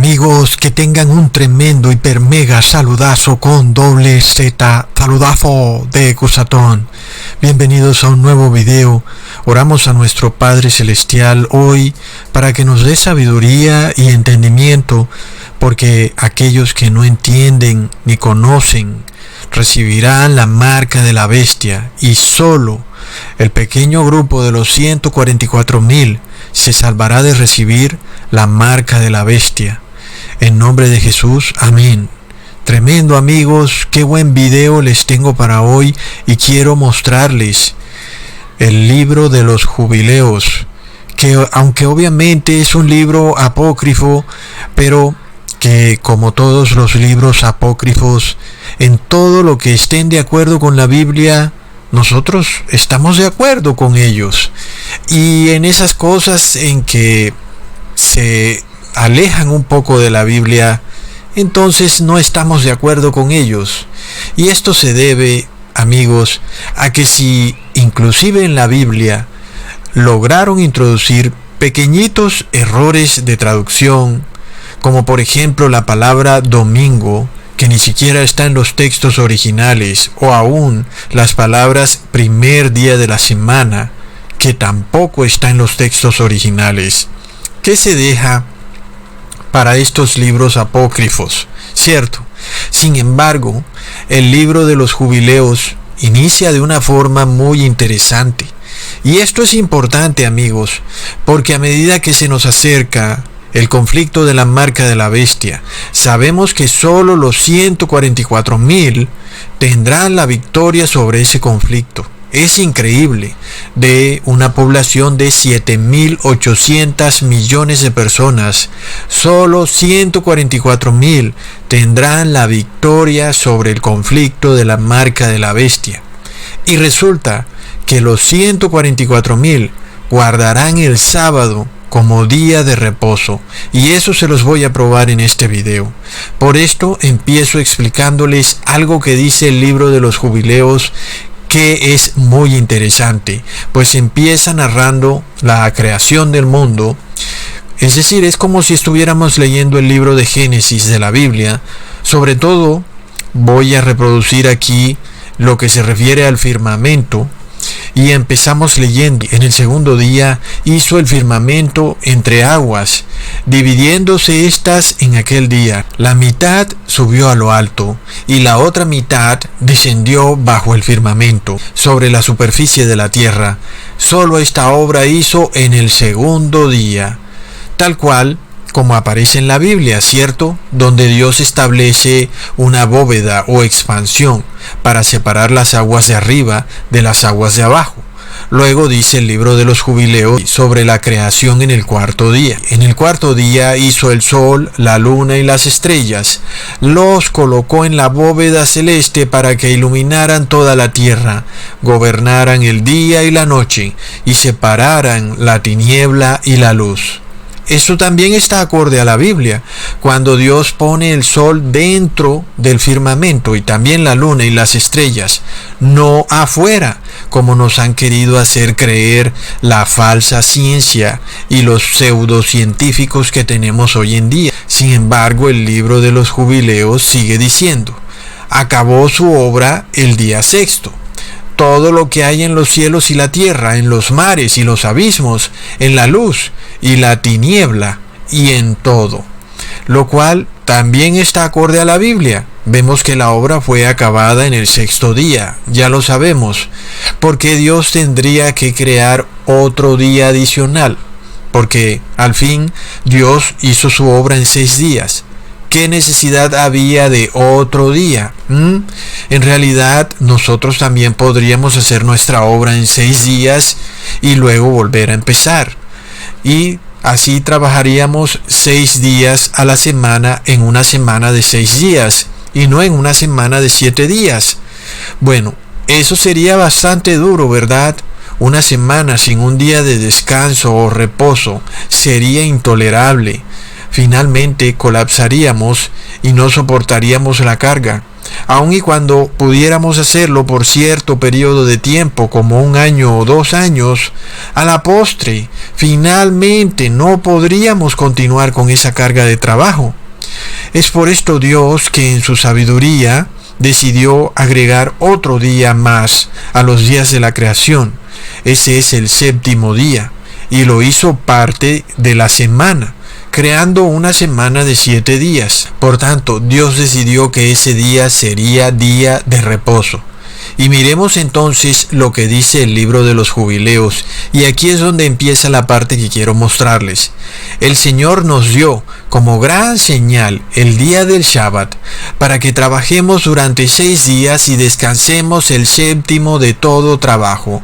Amigos, que tengan un tremendo hiper mega saludazo con doble Z, saludazo de Cusatón. Bienvenidos a un nuevo video. Oramos a nuestro Padre Celestial hoy para que nos dé sabiduría y entendimiento, porque aquellos que no entienden ni conocen recibirán la marca de la bestia, y solo el pequeño grupo de los 144,000 se salvará de recibir la marca de la bestia. En nombre de Jesús, amén. Tremendo, amigos, qué buen video les tengo para hoy, y quiero mostrarles el libro de los jubileos, que aunque obviamente es un libro apócrifo, pero que como todos los libros apócrifos, en todo lo que estén de acuerdo con la Biblia, nosotros estamos de acuerdo con ellos, y en esas cosas en que se alejan un poco de la Biblia, entonces no estamos de acuerdo con ellos. Y esto se debe, amigos, a que si inclusive en la Biblia lograron introducir pequeñitos errores de traducción, como por ejemplo la palabra domingo, que ni siquiera está en los textos originales, o aún las palabras primer día de la semana, que tampoco está en los textos originales. ¿Qué se deja para estos libros apócrifos? ¿Cierto? Sin embargo, el libro de los jubileos inicia de una forma muy interesante. Y esto es importante, amigos, porque a medida que se nos acerca el conflicto de la marca de la bestia, sabemos que solo los 144,000 tendrán la victoria sobre ese conflicto. Es increíble, de una población de 7.800 millones de personas, solo 144,000 tendrán la victoria sobre el conflicto de la marca de la bestia. Y resulta que los 144,000 guardarán el sábado como día de reposo, y eso se los voy a probar en este video. Por esto empiezo explicándoles algo que dice el libro de los jubileos, que es muy interesante, pues empieza narrando la creación del mundo. Es decir, es como si estuviéramos leyendo el libro de Génesis de la Biblia. Sobre todo voy a reproducir aquí lo que se refiere al firmamento. Y empezamos leyendo: en el segundo día hizo el firmamento entre aguas, dividiéndose éstas en aquel día. La mitad subió a lo alto, y la otra mitad descendió bajo el firmamento, sobre la superficie de la tierra. Solo esta obra hizo en el segundo día, tal cual como aparece en la Biblia, ¿cierto? Donde Dios establece una bóveda o expansión para separar las aguas de arriba de las aguas de abajo. Luego dice el libro de los jubileos sobre la creación en el cuarto día. En el cuarto día hizo el sol, la luna y las estrellas. Los colocó en la bóveda celeste para que iluminaran toda la tierra, gobernaran el día y la noche, y separaran la tiniebla y la luz. Esto también está acorde a la Biblia, cuando Dios pone el sol dentro del firmamento y también la luna y las estrellas, no afuera, como nos han querido hacer creer la falsa ciencia y los pseudocientíficos que tenemos hoy en día. Sin embargo, el libro de los jubileos sigue diciendo: acabó su obra el día sexto. Todo lo que hay en los cielos y la tierra, en los mares y los abismos, en la luz y la tiniebla, y en todo. Lo cual también está acorde a la Biblia. Vemos que la obra fue acabada en el sexto día, ya lo sabemos. Porque Dios tendría que crear otro día adicional, porque al fin Dios hizo su obra en 6 días. ¿Qué necesidad había de otro día? En realidad, nosotros también podríamos hacer nuestra obra en 6 días y luego volver a empezar. Y así trabajaríamos 6 días a la semana en una semana de 6 días y no en una semana de 7 días. Bueno, eso sería bastante duro, ¿verdad? Una semana sin un día de descanso o reposo sería intolerable. Finalmente colapsaríamos y no soportaríamos la carga. aun y cuando pudiéramos hacerlo por cierto periodo de tiempo, como 1 año o 2 años, a la postre, finalmente no podríamos continuar con esa carga de trabajo. Es por esto Dios que en su sabiduría decidió agregar otro día más a los días de la creación. Ese es el 7º día, y lo hizo parte de la semana, creando una semana de 7 días. Por tanto, Dios decidió que ese día sería día de reposo. Y miremos entonces lo que dice el libro de los jubileos, y aquí es donde empieza la parte que quiero mostrarles. El Señor nos dio como gran señal el día del Shabbat, para que trabajemos durante 6 días y descansemos el 7º de todo trabajo.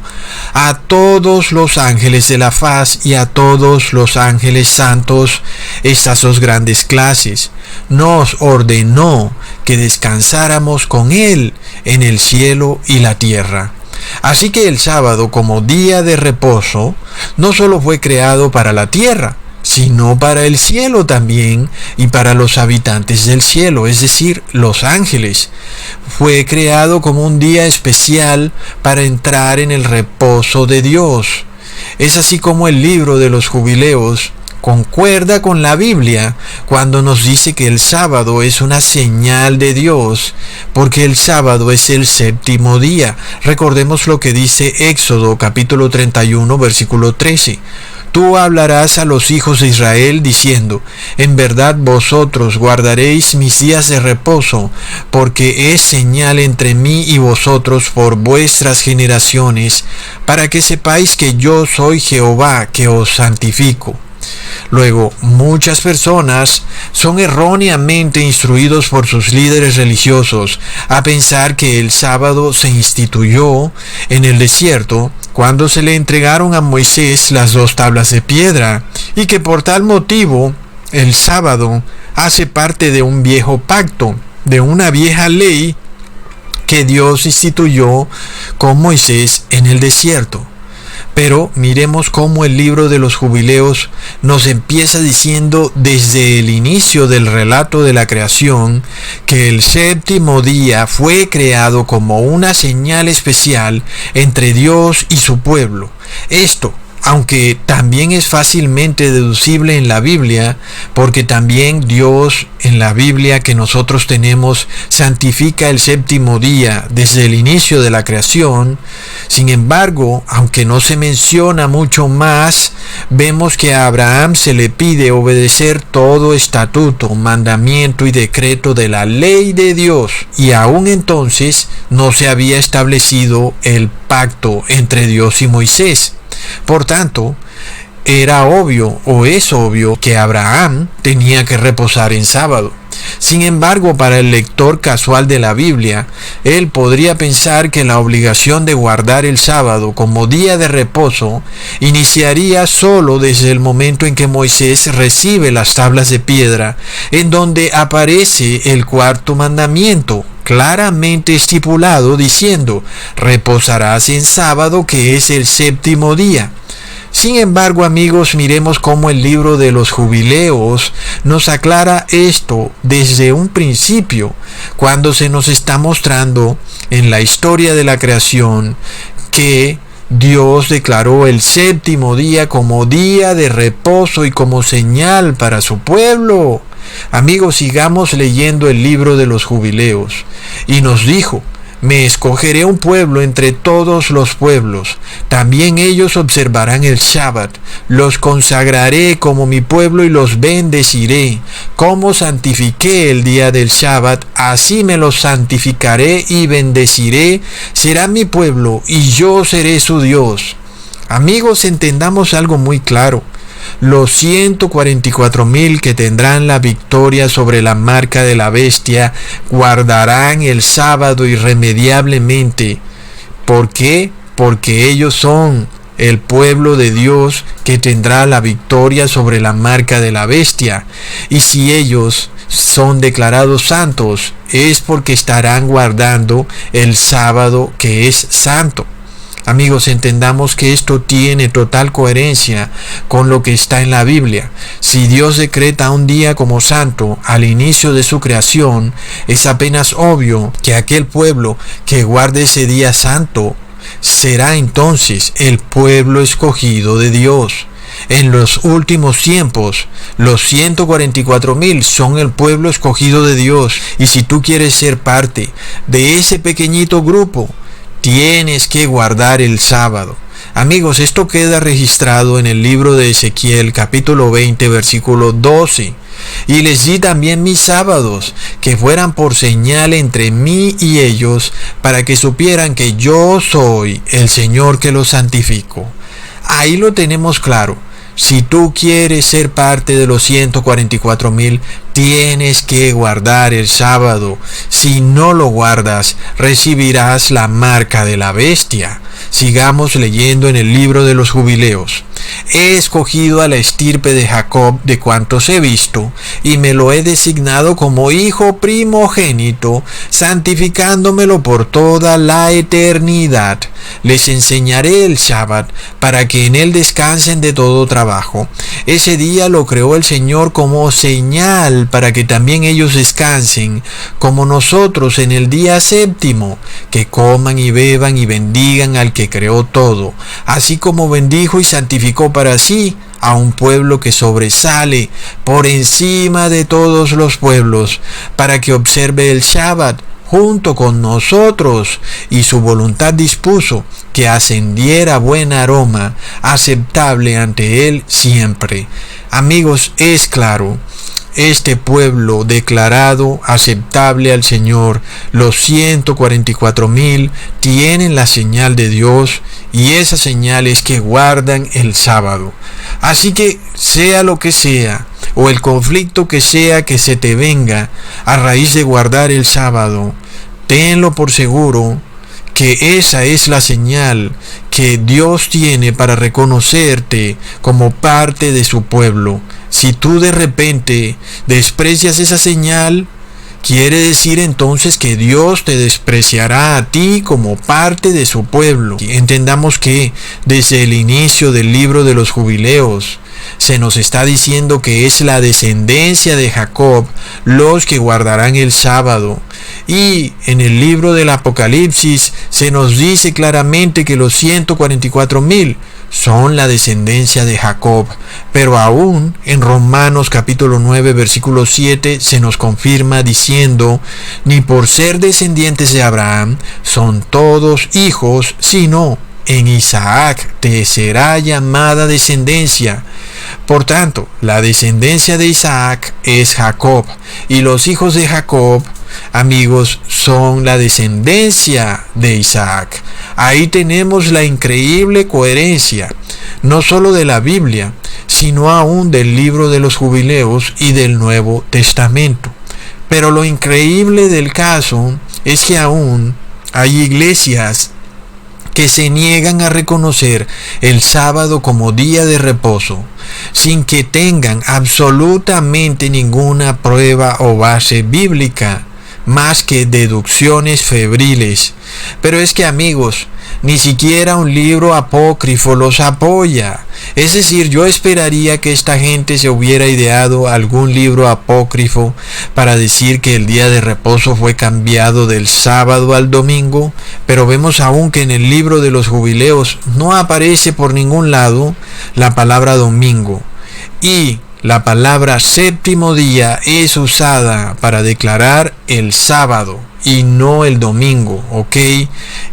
A todos los ángeles de la faz y a todos los ángeles santos, estas 2 grandes clases, nos ordenó que descansáramos con Él en el cielo y la tierra. Así que el sábado, como día de reposo, no solo fue creado para la tierra, sino para el cielo también y para los habitantes del cielo, es decir, los ángeles. Fue creado como un día especial para entrar en el reposo de Dios. Es así como el libro de los jubileos concuerda con la Biblia cuando nos dice que el sábado es una señal de Dios, porque el sábado es el 7º día. Recordemos lo que dice Éxodo capítulo 31 versículo 13. Tú hablarás a los hijos de Israel diciendo, en verdad vosotros guardaréis mis días de reposo, porque es señal entre mí y vosotros por vuestras generaciones, para que sepáis que yo soy Jehová que os santifico. Luego, muchas personas son erróneamente instruidos por sus líderes religiosos a pensar que el sábado se instituyó en el desierto cuando se le entregaron a Moisés las 2 tablas de piedra, y que por tal motivo el sábado hace parte de un viejo pacto, de una vieja ley que Dios instituyó con Moisés en el desierto. Pero miremos cómo el libro de los jubileos nos empieza diciendo desde el inicio del relato de la creación que el 7º día fue creado como una señal especial entre Dios y su pueblo. Esto, aunque también es fácilmente deducible en la Biblia, porque también Dios en la Biblia que nosotros tenemos santifica el 7º día desde el inicio de la creación. Sin embargo, aunque no se menciona mucho más, vemos que a Abraham se le pide obedecer todo estatuto, mandamiento y decreto de la ley de Dios, y aún entonces no se había establecido el pacto entre Dios y Moisés. Por tanto, era obvio o es obvio que Abraham tenía que reposar en sábado. Sin embargo, para el lector casual de la Biblia, él podría pensar que la obligación de guardar el sábado como día de reposo iniciaría solo desde el momento en que Moisés recibe las tablas de piedra, en donde aparece el 4º mandamiento, claramente estipulado, diciendo, reposarás en sábado, que es el 7º día. Sin embargo, amigos, miremos cómo el libro de los jubileos nos aclara esto desde un principio, cuando se nos está mostrando en la historia de la creación que Dios declaró el 7º día como día de reposo y como señal para su pueblo. Amigos, sigamos leyendo el libro de los jubileos. Y nos dijo, me escogeré un pueblo entre todos los pueblos. También ellos observarán el Shabbat. Los consagraré como mi pueblo y los bendeciré. Como santifiqué el día del Shabbat, así me los santificaré y bendeciré. Serán mi pueblo y yo seré su Dios. Amigos, entendamos algo muy claro. Los 144,000 que tendrán la victoria sobre la marca de la bestia guardarán el sábado irremediablemente. ¿Por qué? Porque ellos son el pueblo de Dios que tendrá la victoria sobre la marca de la bestia. Y si ellos son declarados santos, es porque estarán guardando el sábado que es santo. Amigos, entendamos que esto tiene total coherencia con lo que está en la Biblia. Si Dios decreta un día como santo al inicio de su creación, es apenas obvio que aquel pueblo que guarde ese día santo será entonces el pueblo escogido de Dios. En los últimos tiempos, los 144,000 son el pueblo escogido de Dios. Y si tú quieres ser parte de ese pequeñito grupo, tienes que guardar el sábado. Amigos, esto queda registrado en el libro de Ezequiel, capítulo 20, versículo 12. Y les di también mis sábados, que fueran por señal entre mí y ellos, para que supieran que yo soy el Señor que los santifico. Ahí lo tenemos claro. Si tú quieres ser parte de los 144,000, tienes que guardar el sábado. Si no lo guardas, recibirás la marca de la bestia. Sigamos leyendo en el libro de los jubileos. He escogido a la estirpe de Jacob de cuantos he visto, y me lo he designado como hijo primogénito, santificándomelo por toda la eternidad. Les enseñaré el Shabbat, para que en él descansen de todo trabajo. Ese día lo creó el Señor como señal, para que también ellos descansen, como nosotros en el día séptimo, que coman y beban y bendigan al que creó todo, así como bendijo y santificó para sí a un pueblo que sobresale por encima de todos los pueblos, para que observe el Shabbat junto con nosotros, y su voluntad dispuso que ascendiera buen aroma, aceptable ante él siempre. Amigos, es claro, este pueblo declarado aceptable al Señor, los 144,000, tienen la señal de Dios, y esa señal es que guardan el sábado. Así que sea lo que sea, o el conflicto que sea que se te venga a raíz de guardar el sábado, tenlo por seguro que esa es la señal que Dios tiene para reconocerte como parte de su pueblo. Si tú de repente desprecias esa señal, quiere decir entonces que Dios te despreciará a ti como parte de su pueblo. Entendamos que desde el inicio del libro de los jubileos se nos está diciendo que es la descendencia de Jacob los que guardarán el sábado. Y en el libro del Apocalipsis se nos dice claramente que los 144,000 son la descendencia de Jacob. Pero aún en Romanos capítulo 9 versículo 7 se nos confirma diciendo: ni por ser descendientes de Abraham son todos hijos, sino en Isaac te será llamada descendencia. Por tanto, la descendencia de Isaac es Jacob, y los hijos de Jacob, amigos, son la descendencia de Isaac. Ahí tenemos la increíble coherencia, no solo de la Biblia, sino aún del libro de los jubileos y del Nuevo Testamento. Pero lo increíble del caso es que aún hay iglesias que se niegan a reconocer el sábado como día de reposo, sin que tengan absolutamente ninguna prueba o base bíblica, más que deducciones febriles. Pero es que, amigos, ni siquiera un libro apócrifo los apoya. Es decir, yo esperaría que esta gente se hubiera ideado algún libro apócrifo para decir que el día de reposo fue cambiado del sábado al domingo, pero vemos aún que en el libro de los jubileos no aparece por ningún lado la palabra domingo, y la palabra séptimo día es usada para declarar el sábado y no el domingo, ¿ok?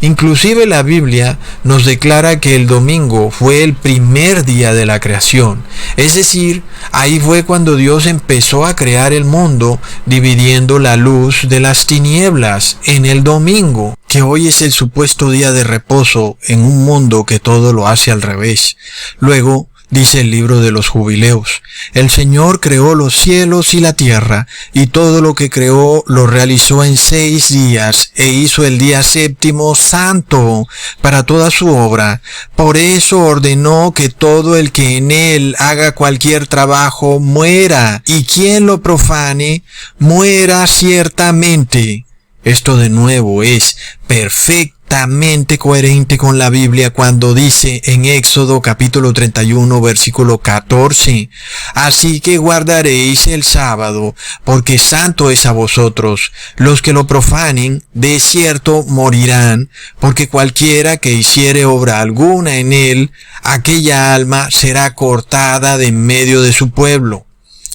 Inclusive la Biblia nos declara que el domingo fue el primer día de la creación. Es decir, ahí fue cuando Dios empezó a crear el mundo, dividiendo la luz de las tinieblas en el domingo, que hoy es el supuesto día de reposo en un mundo que todo lo hace al revés. Luego, dice el libro de los jubileos: el Señor creó los cielos y la tierra, y todo lo que creó lo realizó en 6 días, e hizo el día séptimo santo para toda su obra. Por eso ordenó que todo el que en él haga cualquier trabajo muera, y quien lo profane, muera ciertamente. Esto de nuevo es perfectamente perfectamente coherente con la Biblia cuando dice en Éxodo capítulo 31 versículo 14, así que guardaréis el sábado, porque santo es a vosotros. Los que lo profanen, de cierto morirán, porque cualquiera que hiciere obra alguna en él, aquella alma será cortada de en medio de su pueblo.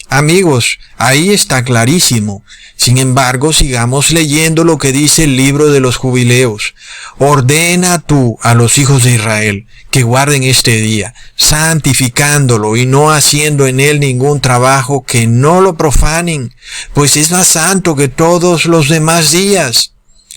Amigos, ahí está clarísimo. Sin embargo, sigamos leyendo lo que dice el libro de los Jubileos. Ordena tú a los hijos de Israel que guarden este día, santificándolo y no haciendo en él ningún trabajo, que no lo profanen, pues es más santo que todos los demás días.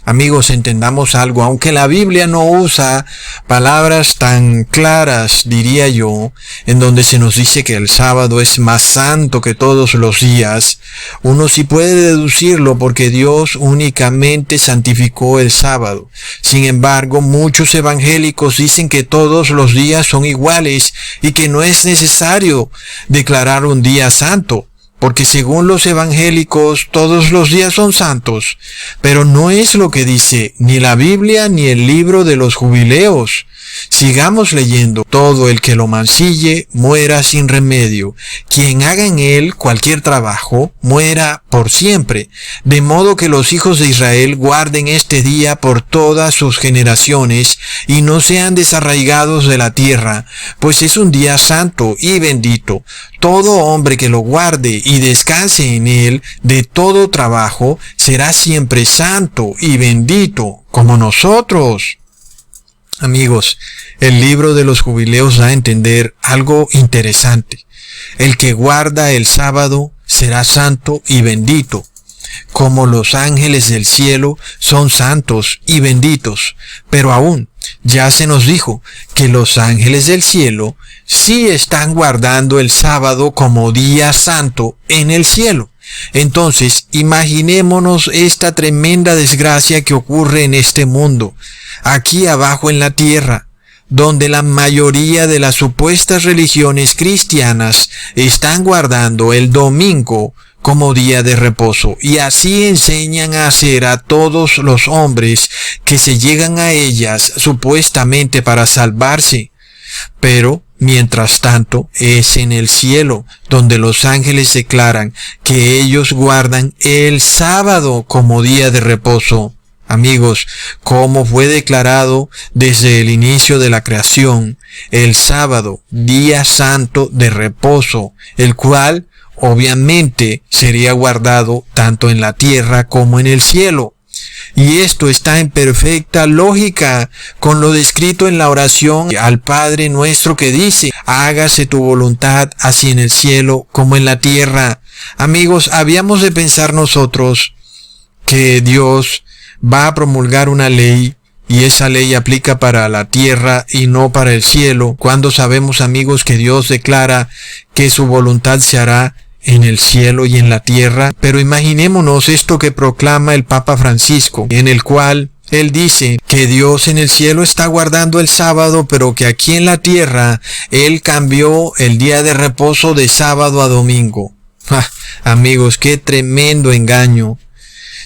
Amigos, entendamos algo, aunque la Biblia no usa palabras tan claras, diría yo, en donde se nos dice que el sábado es más santo que todos los días, uno sí puede deducirlo porque Dios únicamente santificó el sábado. Sin embargo, muchos evangélicos dicen que todos los días son iguales y que no es necesario declarar un día santo. Porque según los evangélicos todos los días son santos, pero no es lo que dice ni la Biblia ni el libro de los Jubileos. Sigamos leyendo. Todo el que lo mancille muera sin remedio. Quien haga en él cualquier trabajo muera por siempre. De modo que los hijos de Israel guarden este día por todas sus generaciones y no sean desarraigados de la tierra, pues es un día santo y bendito. Todo hombre que lo guarde y descanse en él de todo trabajo será siempre santo y bendito como nosotros. Amigos, el libro de los Jubileos da a entender algo interesante. El que guarda el sábado será santo y bendito, como los ángeles del cielo son santos y benditos. Pero aún, ya se nos dijo que los ángeles del cielo sí están guardando el sábado como día santo en el cielo. Entonces, imaginémonos esta tremenda desgracia que ocurre en este mundo, aquí abajo en la tierra, donde la mayoría de las supuestas religiones cristianas están guardando el domingo como día de reposo, y así enseñan a hacer a todos los hombres que se llegan a ellas supuestamente para salvarse. Pero, mientras tanto, es en el cielo donde los ángeles declaran que ellos guardan el sábado como día de reposo. Amigos, como fue declarado desde el inicio de la creación, el sábado, día santo de reposo, el cual obviamente sería guardado tanto en la tierra como en el cielo. Y esto está en perfecta lógica con lo descrito en la oración al Padre nuestro que dice, hágase tu voluntad así en el cielo como en la tierra. Amigos, habíamos de pensar nosotros que Dios va a promulgar una ley y esa ley aplica para la tierra y no para el cielo, cuando sabemos, amigos, que Dios declara que su voluntad se hará en el cielo y en la tierra. Pero imaginémonos esto que proclama el Papa Francisco, en el cual él dice que Dios en el cielo está guardando el sábado, pero que aquí en la tierra Él cambió el día de reposo de sábado a domingo. Amigos, qué tremendo engaño.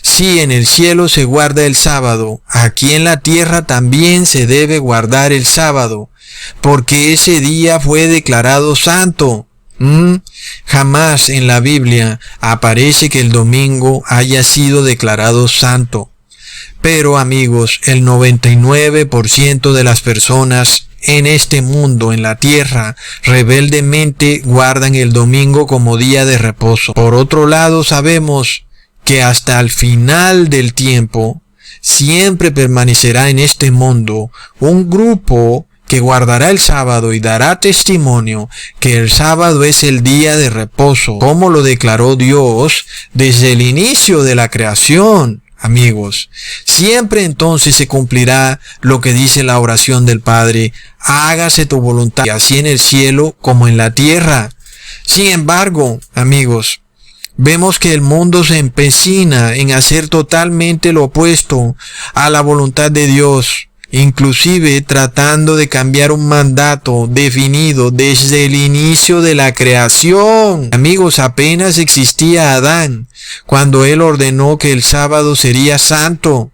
Si en el cielo se guarda el sábado, aquí en la tierra también se debe guardar el sábado, porque ese día fue declarado santo. Jamás en la Biblia aparece que el domingo haya sido declarado santo. Pero amigos, el 99% de las personas en este mundo, en la tierra, rebeldemente guardan el domingo como día de reposo. Por otro lado, sabemos que hasta el final del tiempo siempre permanecerá en este mundo un grupo que guardará el sábado y dará testimonio que el sábado es el día de reposo, como lo declaró Dios desde el inicio de la creación. Amigos, siempre entonces se cumplirá lo que dice la oración del Padre, hágase tu voluntad, así en el cielo como en la tierra. Sin embargo, amigos, vemos que el mundo se empecina en hacer totalmente lo opuesto a la voluntad de Dios, inclusive tratando de cambiar un mandato definido desde el inicio de la creación. Amigos, apenas existía Adán cuando él ordenó que el sábado sería santo.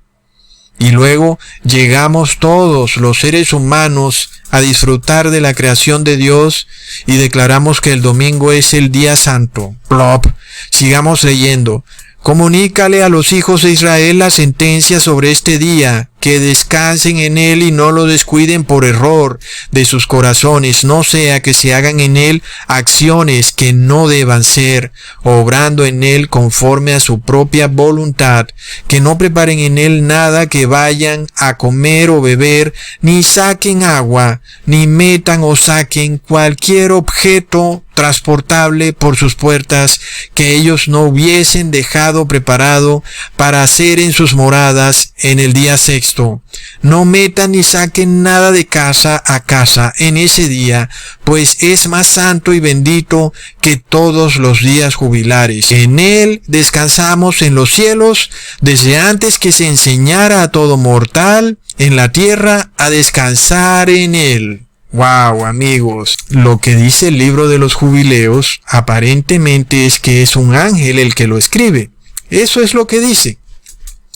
Y luego llegamos todos los seres humanos a disfrutar de la creación de Dios y declaramos que el domingo es el día santo. Plop. Sigamos leyendo. Comunícale a los hijos de Israel la sentencia sobre este día, que descansen en él y no lo descuiden por error de sus corazones, no sea que se hagan en él acciones que no deban ser, obrando en él conforme a su propia voluntad, que no preparen en él nada que vayan a comer o beber, ni saquen agua, ni metan o saquen cualquier objeto transportable por sus puertas que ellos no hubiesen dejado preparado para hacer en sus moradas en el día sexto. No metan ni saquen nada de casa a casa en ese día, pues es más santo y bendito que todos los días jubilares. En él descansamos en los cielos desde antes que se enseñara a todo mortal en la tierra a descansar en él. Wow, amigos, lo que dice el libro de los jubileos aparentemente es que es un ángel el que lo escribe. Eso es lo que dice.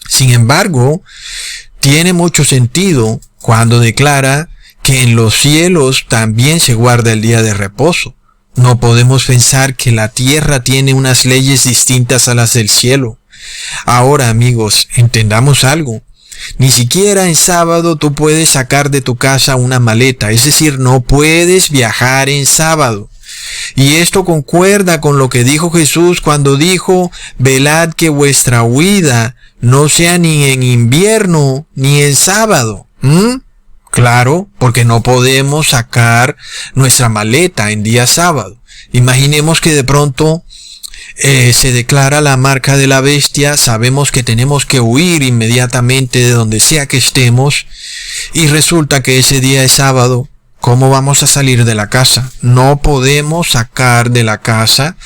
Sin embargo, tiene mucho sentido cuando declara que en los cielos también se guarda el día de reposo. No podemos pensar que la tierra tiene unas leyes distintas a las del cielo. Ahora, amigos, entendamos algo. Ni siquiera en sábado tú puedes sacar de tu casa una maleta, es decir, no puedes viajar en sábado. Y esto concuerda con lo que dijo Jesús cuando dijo, velad que vuestra huida no sea ni en invierno ni en sábado. Claro, porque no podemos sacar nuestra maleta en día sábado. Imaginemos que de pronto se declara la marca de la bestia, sabemos que tenemos que huir inmediatamente de donde sea que estemos, y resulta que ese día es sábado. ¿Cómo vamos a salir de la casa? No podemos sacar de la casa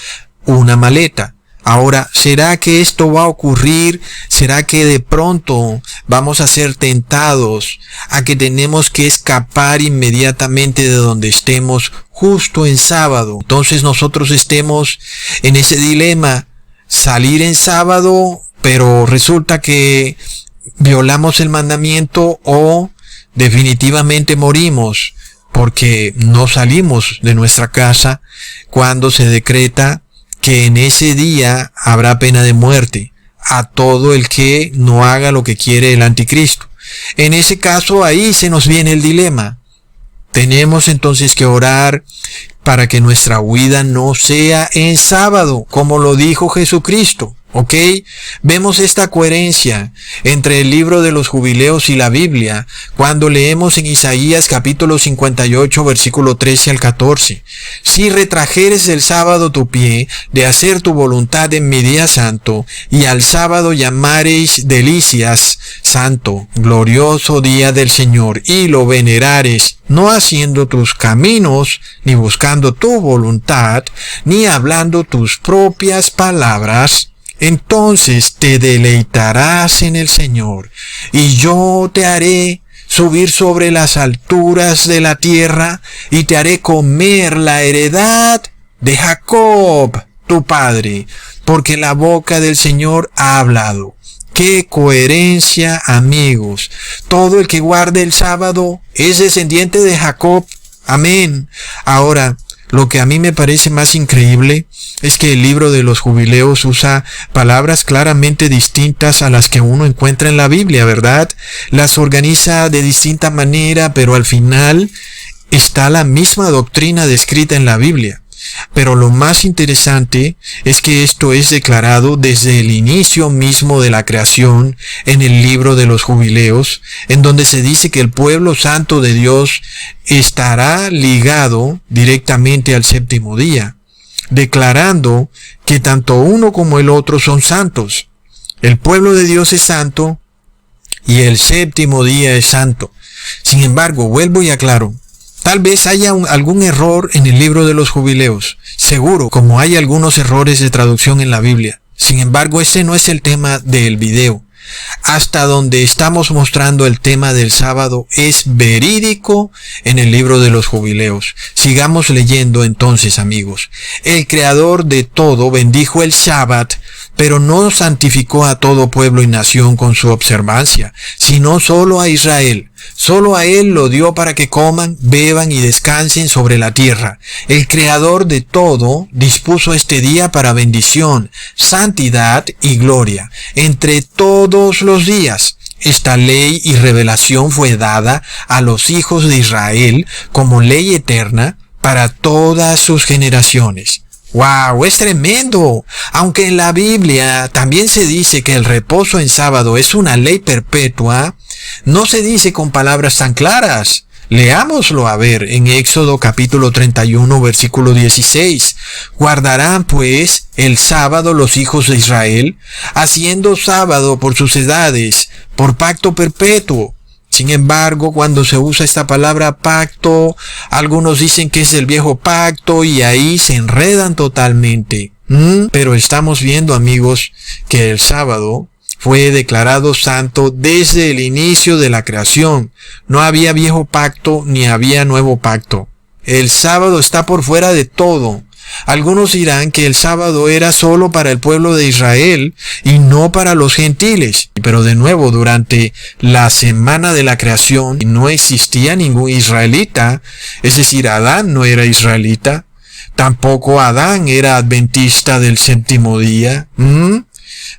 una maleta. Ahora, ¿será que esto va a ocurrir? ¿Será que de pronto vamos a ser tentados a que tenemos que escapar inmediatamente de donde estemos justo en sábado? Entonces nosotros estemos en ese dilema, salir en sábado, pero resulta que violamos el mandamiento o definitivamente morimos porque no salimos de nuestra casa cuando se decreta que en ese día habrá pena de muerte a todo el que no haga lo que quiere el anticristo. En ese caso, ahí se nos viene el dilema. Tenemos entonces que orar para que nuestra huida no sea en sábado, como lo dijo Jesucristo. ¿Ok? Vemos esta coherencia entre el libro de los jubileos y la Biblia cuando leemos en Isaías capítulo 58 versículo 13 al 14. Si retrajeres del sábado tu pie de hacer tu voluntad en mi día santo, y al sábado llamareis delicias, santo, glorioso día del Señor, y lo venerares, no haciendo tus caminos, ni buscando tu voluntad, ni hablando tus propias palabras, entonces te deleitarás en el Señor, y yo te haré subir sobre las alturas de la tierra, y te haré comer la heredad de Jacob, tu padre, porque la boca del Señor ha hablado. ¡Qué coherencia, amigos! Todo el que guarde el sábado es descendiente de Jacob. Amén. Ahora, lo que a mí me parece más increíble es que el libro de los jubileos usa palabras claramente distintas a las que uno encuentra en la Biblia, ¿verdad? Las organiza de distinta manera, pero al final está la misma doctrina descrita en la Biblia. Pero lo más interesante es que esto es declarado desde el inicio mismo de la creación en el libro de los jubileos, en donde se dice que el pueblo santo de Dios estará ligado directamente al séptimo día, declarando que tanto uno como el otro son santos. El pueblo de Dios es santo y el séptimo día es santo. Sin embargo, vuelvo y aclaro, tal vez haya algún error en el libro de los jubileos, seguro, como hay algunos errores de traducción en la Biblia. Sin embargo, ese no es el tema del video. hasta donde estamos mostrando el tema del sábado es verídico en el libro de los Jubileos. Sigamos leyendo entonces, amigos. El Creador de todo bendijo el Shabbat, pero no santificó a todo pueblo y nación con su observancia, sino solo a Israel. Solo a Él lo dio para que coman, beban y descansen sobre la tierra. El Creador de todo dispuso este día para bendición, santidad y gloria. Entre todos los días, esta ley y revelación fue dada a los hijos de Israel como ley eterna para todas sus generaciones. ¡Wow! ¡Es tremendo! Aunque en la Biblia también se dice que el reposo en sábado es una ley perpetua, no se dice con palabras tan claras. Leámoslo a ver en Éxodo capítulo 31, versículo 16. Guardarán pues el sábado los hijos de Israel, haciendo sábado por sus edades, por pacto perpetuo. Sin embargo, cuando se usa esta palabra pacto, algunos dicen que es el viejo pacto y ahí se enredan totalmente. Pero estamos viendo, amigos, que el sábado fue declarado santo desde el inicio de la creación. No había viejo pacto ni había nuevo pacto. El sábado está por fuera de todo. Algunos dirán que el sábado era solo para el pueblo de Israel y no para los gentiles. Pero de nuevo, durante la semana de la creación no existía ningún israelita. Es decir, Adán no era israelita. Tampoco Adán era adventista del séptimo día.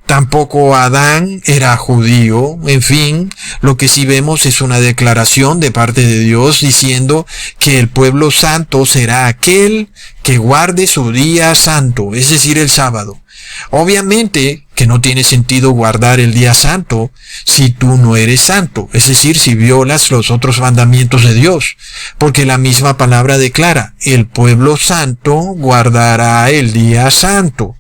Tampoco Adán era judío. En fin, lo que sí vemos es una declaración de parte de Dios diciendo que el pueblo santo será aquel que guarde su día santo, es decir, el sábado. Obviamente que no tiene sentido guardar el día santo si tú no eres santo, es decir, si violas los otros mandamientos de Dios, porque la misma palabra declara, el pueblo santo guardará el día santo.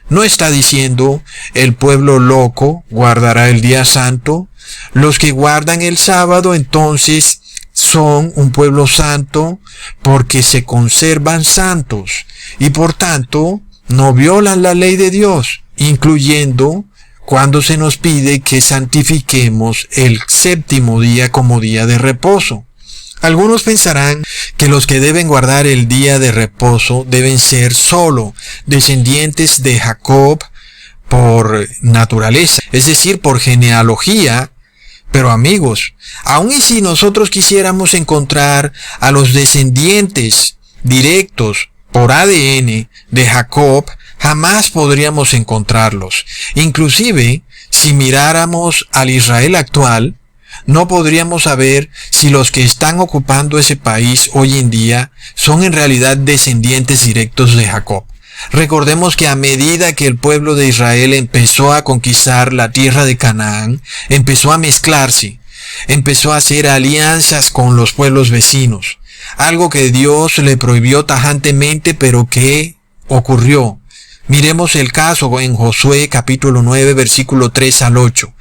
No está diciendo el pueblo loco guardará el día santo. Los que guardan el sábado entonces son un pueblo santo porque se conservan santos y por tanto no violan la ley de Dios, incluyendo cuando se nos pide que santifiquemos el séptimo día como día de reposo. Algunos pensarán que los que deben guardar el día de reposo deben ser solo descendientes de Jacob por naturaleza, es decir, por genealogía. Pero amigos, aun y si nosotros quisiéramos encontrar a los descendientes directos por ADN de Jacob, jamás podríamos encontrarlos. Inclusive, si miráramos al Israel actual, no podríamos saber si los que están ocupando ese país hoy en día son en realidad descendientes directos de Jacob. Recordemos que a medida que el pueblo de Israel empezó a conquistar la tierra de Canaán, empezó a mezclarse, empezó a hacer alianzas con los pueblos vecinos, algo que Dios le prohibió tajantemente, pero que ocurrió. Miremos el caso en Josué capítulo 9 versículo 3 al 8.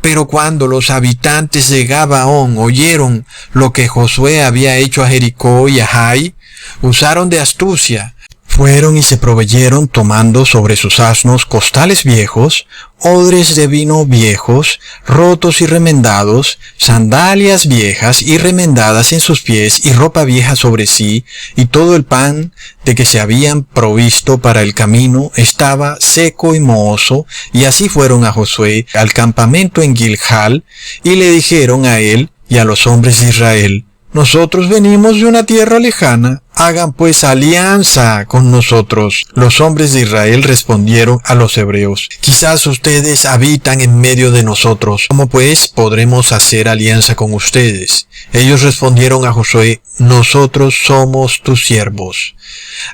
Pero cuando los habitantes de Gabaón oyeron lo que Josué había hecho a Jericó y a Jai, usaron de astucia. Fueron y se proveyeron tomando sobre sus asnos costales viejos, odres de vino viejos, rotos y remendados, sandalias viejas y remendadas en sus pies y ropa vieja sobre sí, y todo el pan de que se habían provisto para el camino estaba seco y mohoso, y así fueron a Josué al campamento en Gilgal, y le dijeron a él y a los hombres de Israel, nosotros venimos de una tierra lejana, hagan pues alianza con nosotros. Los hombres de Israel respondieron a los hebreos, quizás ustedes habitan en medio de nosotros, ¿cómo pues podremos hacer alianza con ustedes? Ellos respondieron a Josué, nosotros somos tus siervos.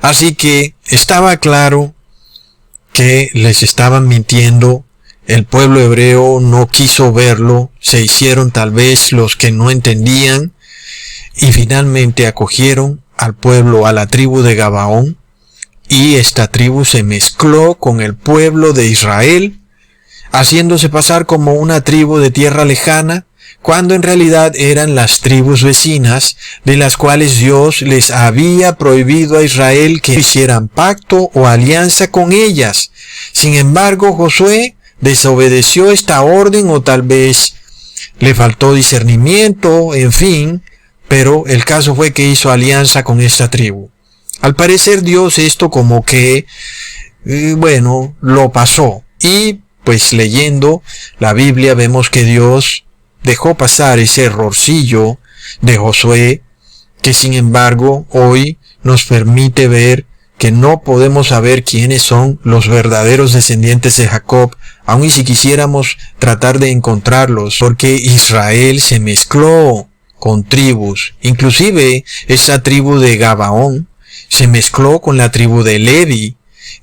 Así que estaba claro que les estaban mintiendo. El pueblo hebreo no quiso verlo, se hicieron tal vez los que no entendían, y finalmente acogieron al pueblo, a la tribu de Gabaón, y esta tribu se mezcló con el pueblo de Israel, haciéndose pasar como una tribu de tierra lejana, cuando en realidad eran las tribus vecinas, de las cuales Dios les había prohibido a Israel que hicieran pacto o alianza con ellas. Sin embargo, Josué desobedeció esta orden o tal vez le faltó discernimiento, en fin, pero el caso fue que hizo alianza con esta tribu. Al parecer Dios esto como que, lo pasó. Y pues leyendo la Biblia vemos que Dios dejó pasar ese errorcillo de Josué, que sin embargo hoy nos permite ver que no podemos saber quiénes son los verdaderos descendientes de Jacob, aun y si quisiéramos tratar de encontrarlos, porque Israel se mezcló con tribus, inclusive esta tribu de Gabaón se mezcló con la tribu de Levi,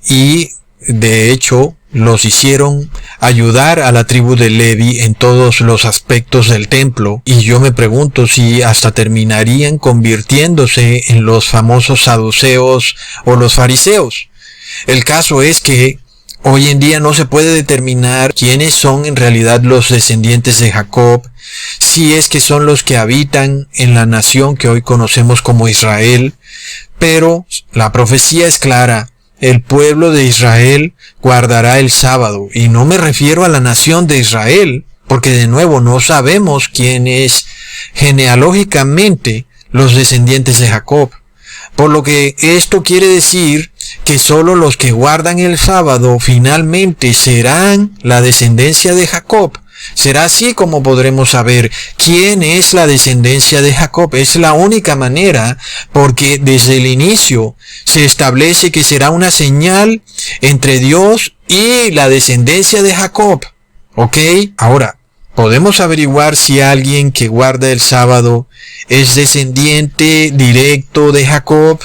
y de hecho los hicieron ayudar a la tribu de Levi en todos los aspectos del templo, y yo me pregunto si hasta terminarían convirtiéndose en los famosos saduceos o los fariseos. El caso es que hoy en día no se puede determinar quiénes son en realidad los descendientes de Jacob, si es que son los que habitan en la nación que hoy conocemos como Israel, pero la profecía es clara. El pueblo de Israel guardará el sábado, y no me refiero a la nación de Israel, porque de nuevo no sabemos quién es genealógicamente los descendientes de Jacob. Por lo que esto quiere decir que solo los que guardan el sábado finalmente serán la descendencia de Jacob. Será así como podremos saber quién es la descendencia de Jacob. Es la única manera, porque desde el inicio se establece que será una señal entre Dios y la descendencia de Jacob. ¿Ok? Ahora, podemos averiguar si alguien que guarda el sábado es descendiente directo de Jacob.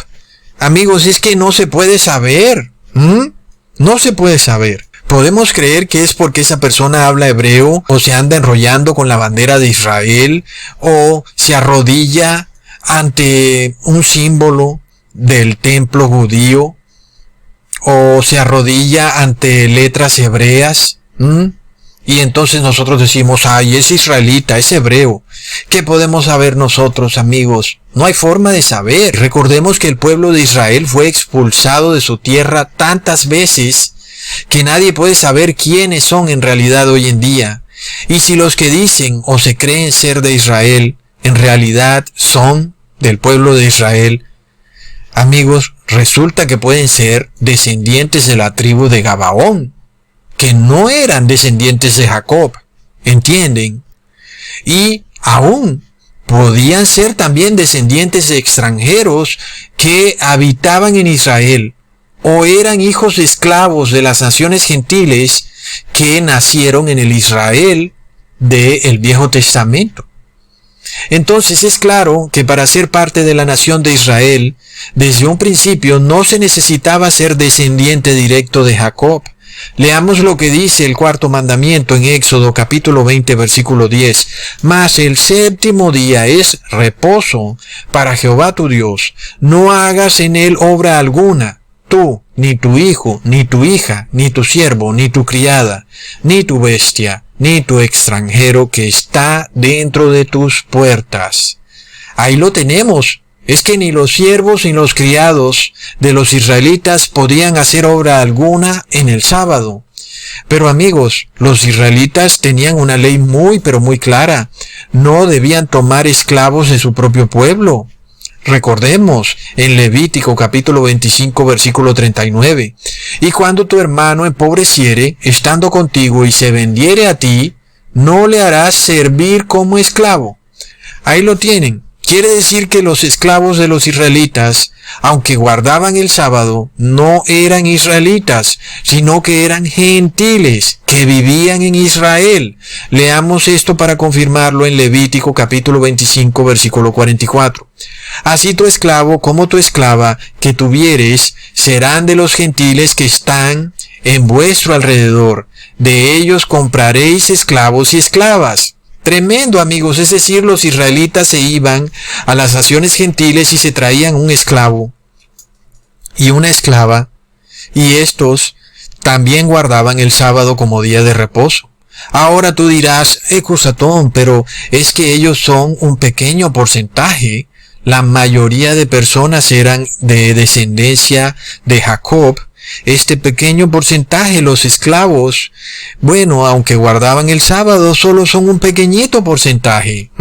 Amigos, es que no se puede saber. No se puede saber. Podemos creer que es porque esa persona habla hebreo, o se anda enrollando con la bandera de Israel, o se arrodilla ante un símbolo del templo judío, o se arrodilla ante letras hebreas. Y entonces nosotros decimos, ay, es israelita, es hebreo. ¿Qué podemos saber nosotros, amigos? No hay forma de saber. Recordemos que el pueblo de Israel fue expulsado de su tierra tantas veces que nadie puede saber quiénes son en realidad hoy en día. Y si los que dicen o se creen ser de Israel, en realidad son del pueblo de Israel, amigos, resulta que pueden ser descendientes de la tribu de Gabaón, que no eran descendientes de Jacob, ¿entienden? Y aún podían ser también descendientes de extranjeros que habitaban en Israel, o eran hijos de esclavos de las naciones gentiles que nacieron en el Israel del Viejo Testamento. Entonces es claro que para ser parte de la nación de Israel, desde un principio no se necesitaba ser descendiente directo de Jacob. Leamos lo que dice el cuarto mandamiento en Éxodo capítulo 20 versículo 10. Mas el séptimo día es reposo para Jehová tu Dios. No hagas en él obra alguna. Tú, ni tu hijo, ni tu hija, ni tu siervo, ni tu criada, ni tu bestia, ni tu extranjero que está dentro de tus puertas. Ahí lo tenemos. Es que ni los siervos ni los criados de los israelitas podían hacer obra alguna en el sábado. Pero amigos, los israelitas tenían una ley muy pero muy clara. No debían tomar esclavos de su propio pueblo. Recordemos en Levítico capítulo 25 versículo 39. Y cuando tu hermano empobreciere, estando contigo, y se vendiere a ti, no le harás servir como esclavo. Ahí lo tienen. Quiere decir que los esclavos de los israelitas, aunque guardaban el sábado, no eran israelitas, sino que eran gentiles que vivían en Israel. Leamos esto para confirmarlo en Levítico capítulo 25 versículo 44. Así tu esclavo como tu esclava que tuvieres serán de los gentiles que están en vuestro alrededor. De ellos compraréis esclavos y esclavas. Tremendo, amigos, es decir, los israelitas se iban a las naciones gentiles y se traían un esclavo y una esclava, y estos también guardaban el sábado como día de reposo. Ahora tú dirás, Cusatón, pero es que ellos son un pequeño porcentaje. La mayoría de personas eran de descendencia de Jacob, este pequeño porcentaje, los esclavos, bueno, aunque guardaban el sábado, solo son un pequeñito porcentaje.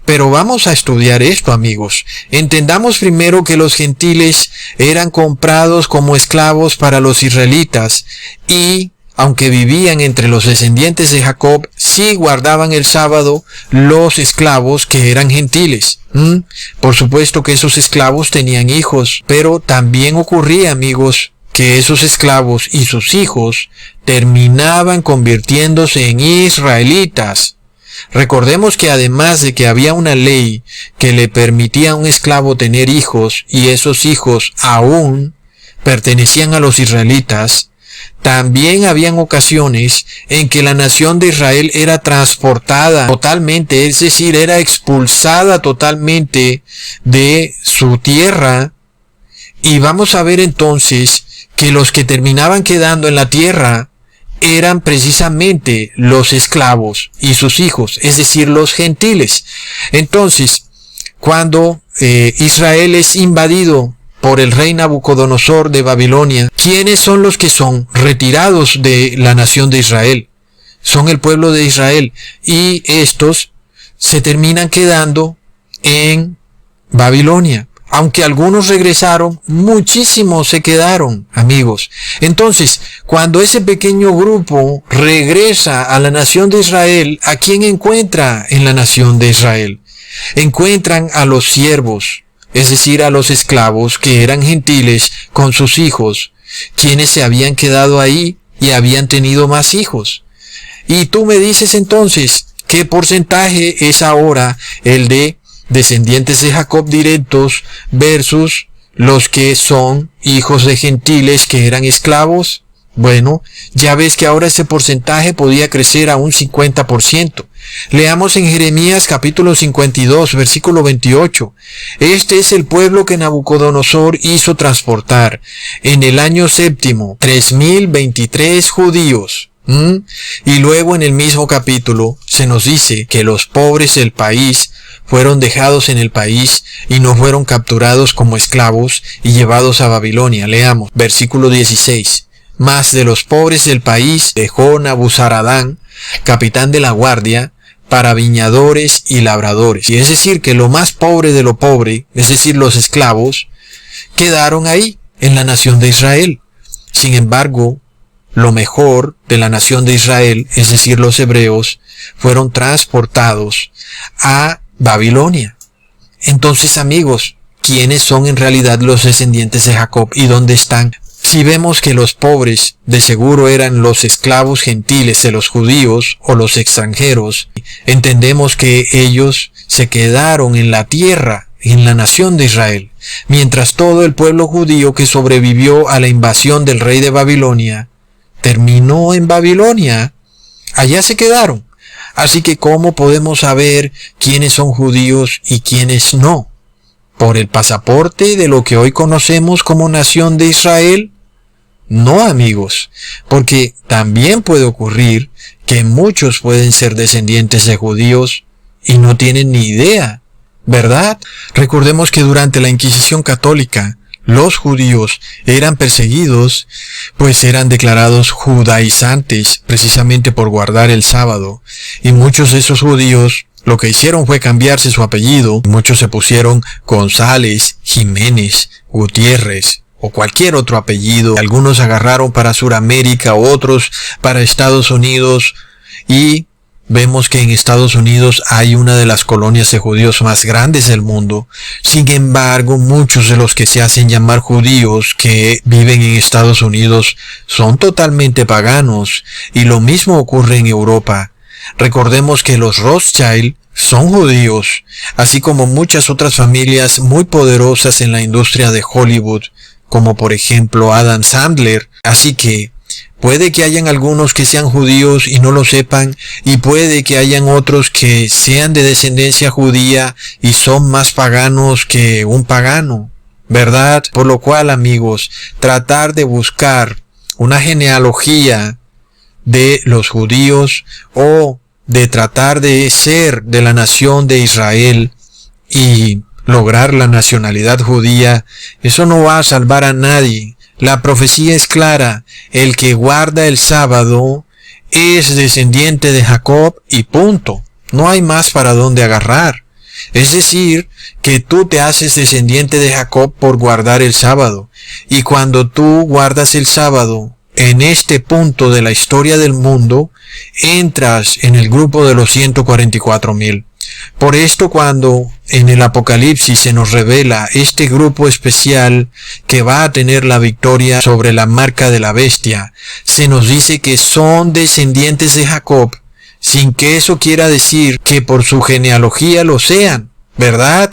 Pero vamos a estudiar esto, amigos. Entendamos primero que los gentiles eran comprados como esclavos para los israelitas y, aunque vivían entre los descendientes de Jacob, sí guardaban el sábado los esclavos que eran gentiles. Por supuesto que esos esclavos tenían hijos, pero también ocurría, amigos, que esos esclavos y sus hijos terminaban convirtiéndose en israelitas. Recordemos que además de que había una ley que le permitía a un esclavo tener hijos y esos hijos aún pertenecían a los israelitas, también habían ocasiones en que la nación de Israel era transportada totalmente, es decir, era expulsada totalmente de su tierra. Y vamos a ver entonces que los que terminaban quedando en la tierra eran precisamente los esclavos y sus hijos, es decir, los gentiles. Entonces, cuando Israel es invadido por el rey Nabucodonosor de Babilonia, ¿quiénes son los que son retirados de la nación de Israel? Son el pueblo de Israel, y estos se terminan quedando en Babilonia. Aunque algunos regresaron, muchísimos se quedaron, amigos. Entonces, cuando ese pequeño grupo regresa a la nación de Israel, ¿a quién encuentra en la nación de Israel? Encuentran a los siervos, es decir, a los esclavos que eran gentiles con sus hijos, quienes se habían quedado ahí y habían tenido más hijos. Y tú me dices entonces, ¿qué porcentaje es ahora el de descendientes de Jacob directos versus los que son hijos de gentiles que eran esclavos? Bueno, ya ves que ahora ese porcentaje podía crecer a un 50%. Leamos en Jeremías capítulo 52, versículo 28. Este es el pueblo que Nabucodonosor hizo transportar en el año séptimo, 3023 judíos. Y luego en el mismo capítulo se nos dice que los pobres del país fueron dejados en el país y no fueron capturados como esclavos y llevados a Babilonia. Leamos, versículo 16. Mas de los pobres del país dejó Nabuzaradán, capitán de la guardia, para viñadores y labradores. Y es decir, que lo más pobre de lo pobre, es decir, los esclavos, quedaron ahí, en la nación de Israel. Sin embargo, lo mejor de la nación de Israel, es decir, los hebreos, fueron transportados a Babilonia. Entonces, amigos, ¿quiénes son en realidad los descendientes de Jacob y dónde están? Si vemos que los pobres de seguro eran los esclavos gentiles de los judíos o los extranjeros, entendemos que ellos se quedaron en la tierra, en la nación de Israel, mientras todo el pueblo judío que sobrevivió a la invasión del rey de Babilonia terminó en Babilonia. Allá se quedaron. Así que ¿cómo podemos saber quiénes son judíos y quiénes no? ¿Por el pasaporte de lo que hoy conocemos como nación de Israel? No, amigos, porque también puede ocurrir que muchos pueden ser descendientes de judíos y no tienen ni idea, ¿verdad? Recordemos que durante la Inquisición católica, los judíos eran perseguidos, pues eran declarados judaizantes precisamente por guardar el sábado, y muchos de esos judíos lo que hicieron fue cambiarse su apellido. Muchos se pusieron González, Jiménez, Gutiérrez o cualquier otro apellido. Algunos agarraron para Sudamérica, otros para Estados Unidos, y vemos que en Estados Unidos hay una de las colonias de judíos más grandes del mundo. Sin embargo, muchos de los que se hacen llamar judíos que viven en Estados Unidos son totalmente paganos, y lo mismo ocurre en Europa. Recordemos que los Rothschild son judíos, así como muchas otras familias muy poderosas en la industria de Hollywood, como por ejemplo Adam Sandler. Así que puede que hayan algunos que sean judíos y no lo sepan, y puede que hayan otros que sean de descendencia judía y son más paganos que un pagano, ¿verdad? Por lo cual, amigos, tratar de buscar una genealogía de los judíos o de tratar de ser de la nación de Israel y lograr la nacionalidad judía, eso no va a salvar a nadie. La profecía es clara. El que guarda el sábado es descendiente de Jacob y punto. No hay más para dónde agarrar. Es decir, que tú te haces descendiente de Jacob por guardar el sábado. Y cuando tú guardas el sábado, en este punto de la historia del mundo, entras en el grupo de los 144,000. Por esto, cuando en el Apocalipsis se nos revela este grupo especial que va a tener la victoria sobre la marca de la bestia, se nos dice que son descendientes de Jacob, sin que eso quiera decir que por su genealogía lo sean, ¿verdad?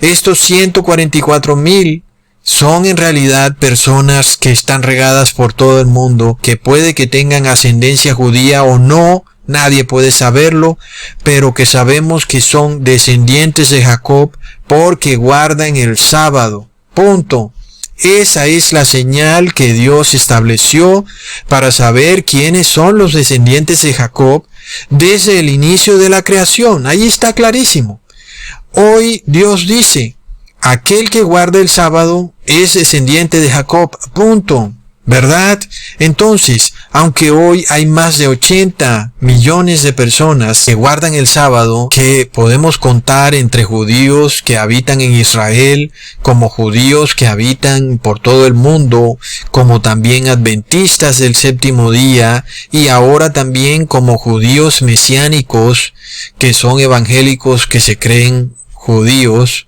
Estos 144,000 son en realidad personas que están regadas por todo el mundo, que puede que tengan ascendencia judía o no, nadie puede saberlo, pero que sabemos que son descendientes de Jacob porque guardan el sábado. Punto. Esa es la señal que Dios estableció para saber quiénes son los descendientes de Jacob desde el inicio de la creación. Ahí está clarísimo. Hoy Dios dice, aquel que guarda el sábado es descendiente de Jacob, punto, ¿verdad? Entonces, aunque hoy hay más de 80 millones de personas que guardan el sábado, que podemos contar entre judíos que habitan en Israel, como judíos que habitan por todo el mundo, como también adventistas del séptimo día, y ahora también como judíos mesiánicos, que son evangélicos que se creen judíos,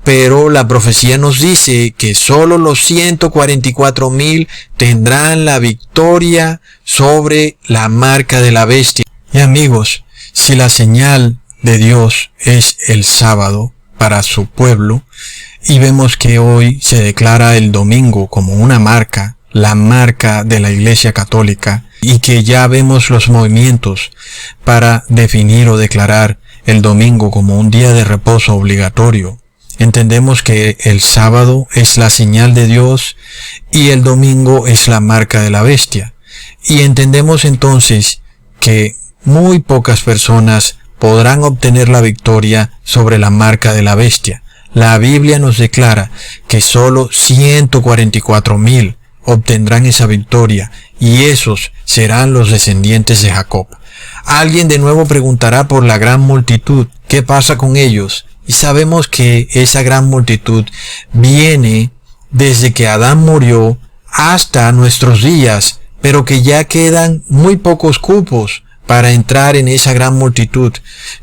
pero la profecía nos dice que solo los 144,000 tendrán la victoria sobre la marca de la bestia. Y amigos, si la señal de Dios es el sábado para su pueblo, y vemos que hoy se declara el domingo como una marca, la marca de la Iglesia Católica, y que ya vemos los movimientos para definir o declarar el domingo como un día de reposo obligatorio, entendemos que el sábado es la señal de Dios y el domingo es la marca de la bestia. Y entendemos entonces que muy pocas personas podrán obtener la victoria sobre la marca de la bestia. La Biblia nos declara que solo 144,000 obtendrán esa victoria y esos serán los descendientes de Jacob. Alguien de nuevo preguntará por la gran multitud, ¿qué pasa con ellos? Y sabemos que esa gran multitud viene desde que Adán murió hasta nuestros días, pero que ya quedan muy pocos cupos para entrar en esa gran multitud.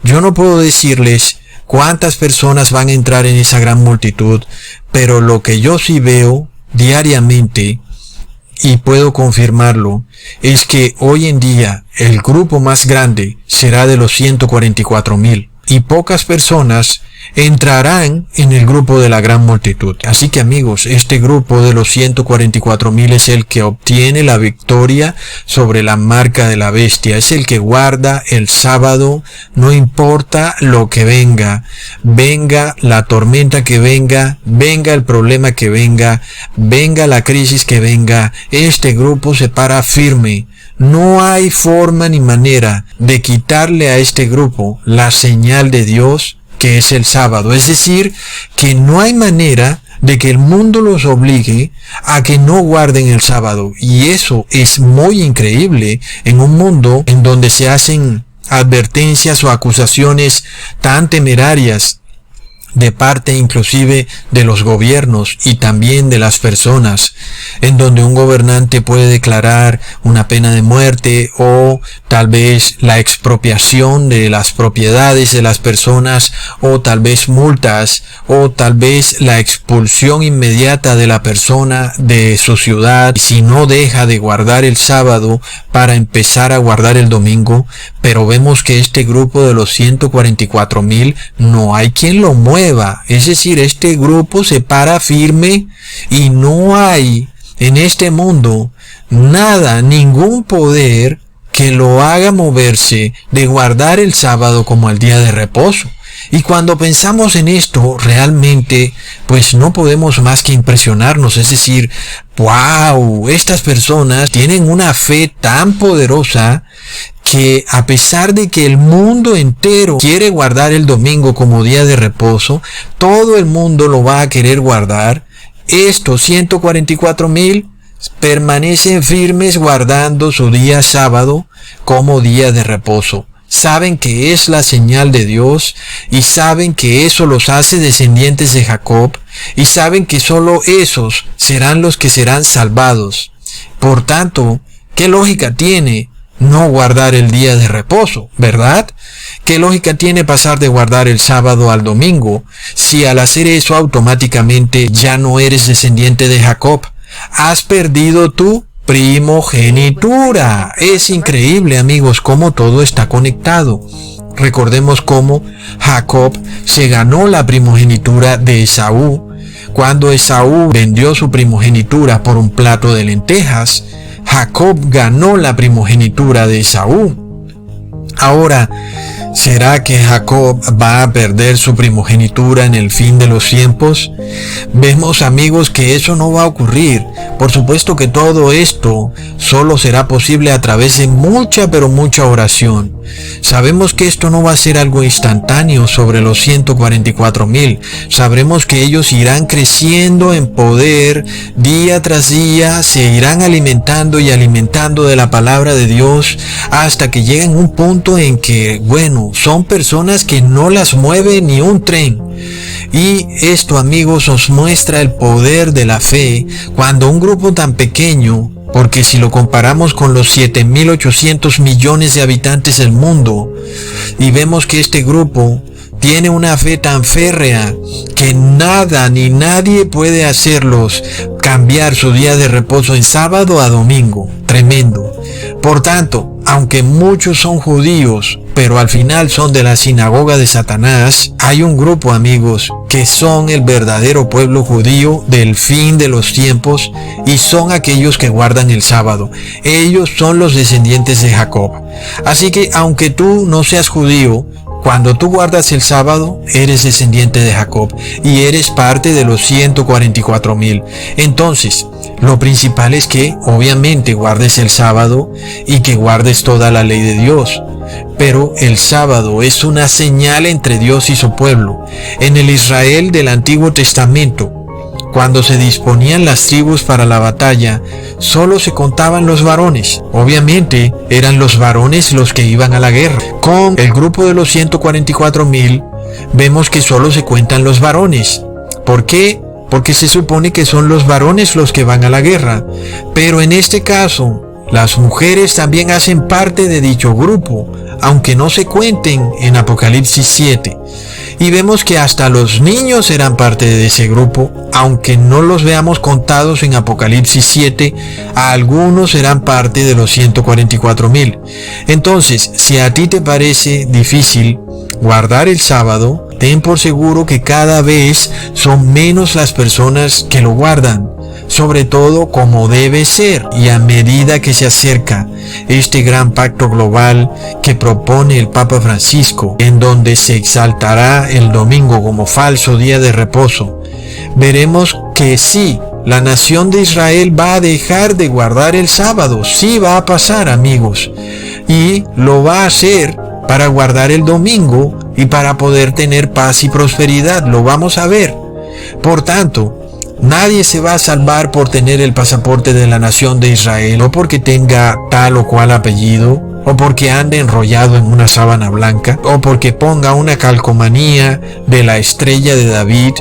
Yo no puedo decirles cuántas personas van a entrar en esa gran multitud, pero lo que yo sí veo diariamente, y puedo confirmarlo, es que hoy en día el grupo más grande será de los 144,000 y pocas personas entrarán en el grupo de la gran multitud. Así que amigos, este grupo de los 144,000 es el que obtiene la victoria sobre la marca de la bestia, es el que guarda el sábado, no importa lo que venga, venga la tormenta que venga, venga el problema que venga, venga la crisis que venga, este grupo se para firme. No hay forma ni manera de quitarle a este grupo la señal de Dios, que es el sábado. Es decir, que no hay manera de que el mundo los obligue a que no guarden el sábado. Y eso es muy increíble en un mundo en donde se hacen advertencias o acusaciones tan temerarias de parte inclusive de los gobiernos y también de las personas, en donde un gobernante puede declarar una pena de muerte o tal vez la expropiación de las propiedades de las personas o tal vez multas o tal vez la expulsión inmediata de la persona de su ciudad si no deja de guardar el sábado para empezar a guardar el domingo. Pero vemos que este grupo de los 144,000 no hay quien lo mueva, es decir, este grupo se para firme y no hay en este mundo nada, ningún poder que lo haga moverse de guardar el sábado como el día de reposo. Y cuando pensamos en esto, realmente, pues no podemos más que impresionarnos, es decir, wow, estas personas tienen una fe tan poderosa que a pesar de que el mundo entero quiere guardar el domingo como día de reposo, todo el mundo lo va a querer guardar. Estos 144,000 permanecen firmes guardando su día sábado como día de reposo. Saben que es la señal de Dios y saben que eso los hace descendientes de Jacob y saben que solo esos serán los que serán salvados. Por tanto, ¿qué lógica tiene no guardar el día de reposo, verdad? ¿Qué lógica tiene pasar de guardar el sábado al domingo si al hacer eso automáticamente ya no eres descendiente de Jacob? Has perdido tu primogenitura. Es increíble, amigos, cómo todo está conectado. Recordemos cómo Jacob se ganó la primogenitura de Esaú. Cuando Esaú vendió su primogenitura por un plato de lentejas, Jacob ganó la primogenitura de Esaú. Ahora, ¿será que Jacob va a perder su primogenitura en el fin de los tiempos? Vemos, amigos, que eso no va a ocurrir. Por supuesto que todo esto solo será posible a través de mucha, pero mucha oración. Sabemos que esto no va a ser algo instantáneo sobre los 144,000. Sabremos que ellos irán creciendo en poder día tras día, se irán alimentando y alimentando de la palabra de Dios hasta que lleguen a un punto en que, bueno, son personas que no las mueve ni un tren. Y esto, amigos, nos muestra el poder de la fe cuando un grupo tan pequeño, porque si lo comparamos con los 7.800 millones de habitantes del mundo, y vemos que este grupo tiene una fe tan férrea que nada ni nadie puede hacerlos cambiar su día de reposo en sábado a domingo. Tremendo. Por tanto, aunque muchos son judíos, pero al final son de la sinagoga de Satanás, hay un grupo, amigos, que son el verdadero pueblo judío del fin de los tiempos y son aquellos que guardan el sábado. Ellos son los descendientes de Jacob. Así que aunque tú no seas judío, cuando tú guardas el sábado, eres descendiente de Jacob y eres parte de los 144,000. Entonces, lo principal es que, obviamente, guardes el sábado y que guardes toda la ley de Dios. Pero el sábado es una señal entre Dios y su pueblo. En el Israel del Antiguo Testamento, cuando se disponían las tribus para la batalla, solo se contaban los varones. Obviamente, eran los varones los que iban a la guerra. Con el grupo de los 144,000, vemos que solo se cuentan los varones. ¿Por qué? Porque se supone que son los varones los que van a la guerra. Pero en este caso, las mujeres también hacen parte de dicho grupo, aunque no se cuenten en Apocalipsis 7. Y vemos que hasta los niños eran parte de ese grupo, aunque no los veamos contados en Apocalipsis 7, algunos eran parte de los 144,000. Entonces, si a ti te parece difícil guardar el sábado, ten por seguro que cada vez son menos las personas que lo guardan, sobre todo como debe ser, y a medida que se acerca este gran pacto global que propone el Papa Francisco, en donde se exaltará el domingo como falso día de reposo, veremos que sí, la nación de Israel va a dejar de guardar el sábado. Sí va a pasar, amigos, y lo va a hacer para guardar el domingo y para poder tener paz y prosperidad. Lo vamos a ver. Por tanto, nadie se va a salvar por tener el pasaporte de la nación de Israel, o porque tenga tal o cual apellido, o porque ande enrollado en una sábana blanca, o porque ponga una calcomanía de la estrella de David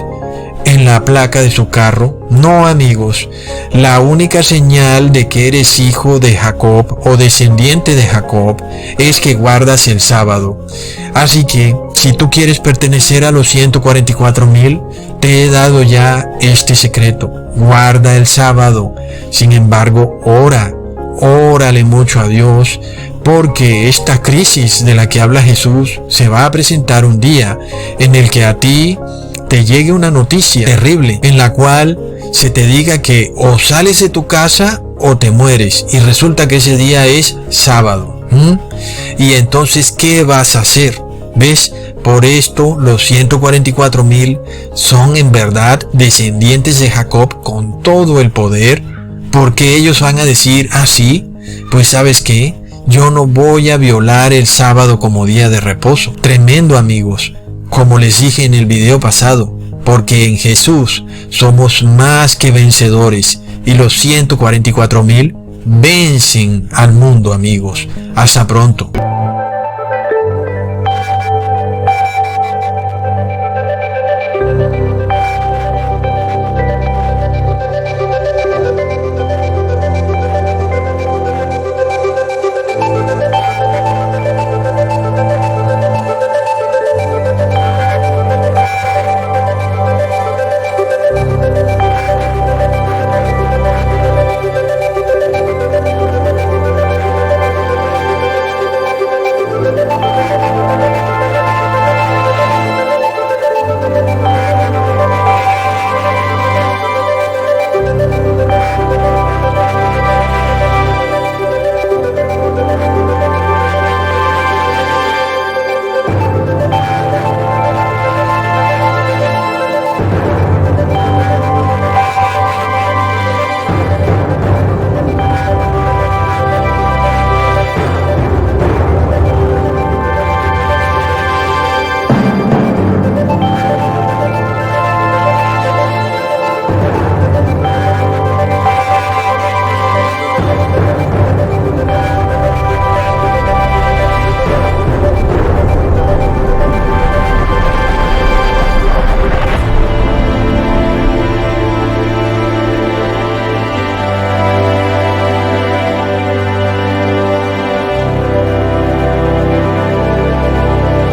en la placa de su carro. No, amigos, la única señal de que eres hijo de Jacob o descendiente de Jacob es que guardas el sábado. Así que, si tú quieres pertenecer a los 144,000, te he dado ya este secreto: guarda el sábado. Sin embargo, órale mucho a Dios, porque esta crisis de la que habla Jesús se va a presentar un día en el que a ti te llegue una noticia terrible, en la cual se te diga que o sales de tu casa o te mueres, y resulta que ese día es sábado. Y entonces, ¿qué vas a hacer? ¿Ves? Por esto los 144,000 son en verdad descendientes de Jacob con todo el poder, porque ellos van a decir: ah, sí, pues ¿sabes qué? Yo no voy a violar el sábado como día de reposo. Tremendo, amigos. Como les dije en el video pasado, porque en Jesús somos más que vencedores, y los 144.000 vencen al mundo, amigos. Hasta pronto.